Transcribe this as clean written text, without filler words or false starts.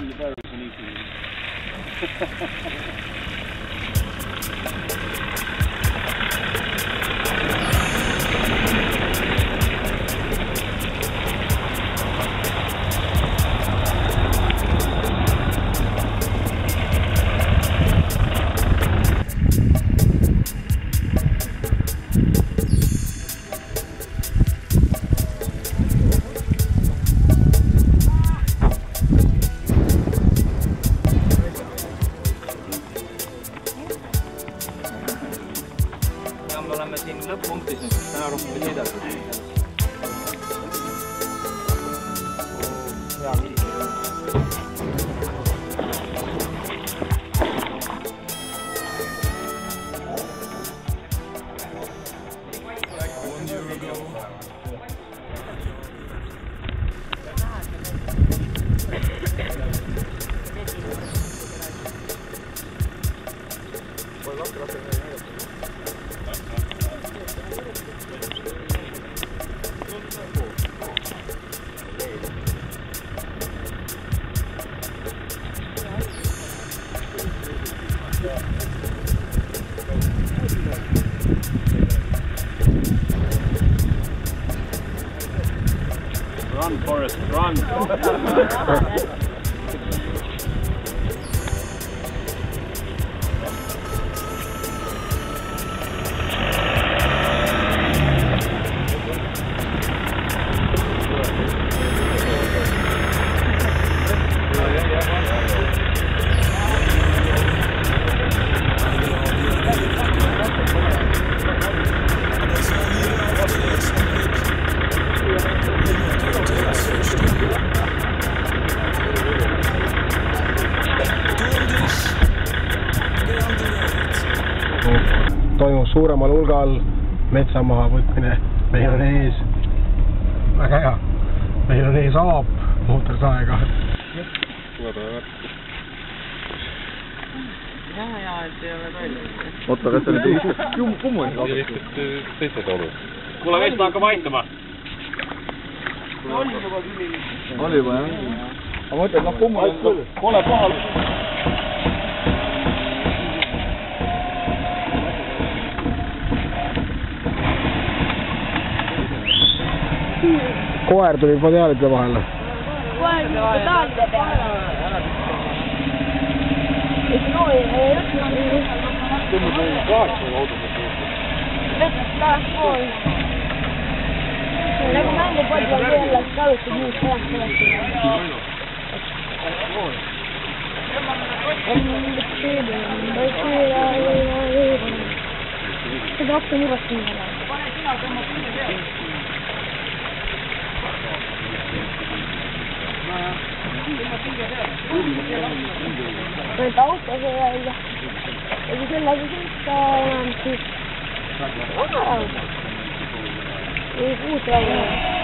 the barrels and eating them. Me oleme siin lõpp-punktis, täna rohkem ei sõidatud. Hea viis. Run, Forrest, run! Toimub suuremal hulgal metsamaha võtmine, meil on ees, väga hea, meil on ees aap, mootorsaega. Ja, et ei ole palju. Oota, kas see oli kummu ei saa? Teised olud. Kuule, kes ta hakkab aitama? Oli juba, jah? Aga ma ütlen, kummu pole pahal. Koer tuli padealide vahele. Koer tuli padealide peale. Kummu tuli kaakse autosse. Võttis taas pool. Nagu mängu palju veel kalusid nüüd pealt võetud. Seda rohkem juurest nii ole. Võid autos välja ja kui sellega sõita enam siis ei puutu välja.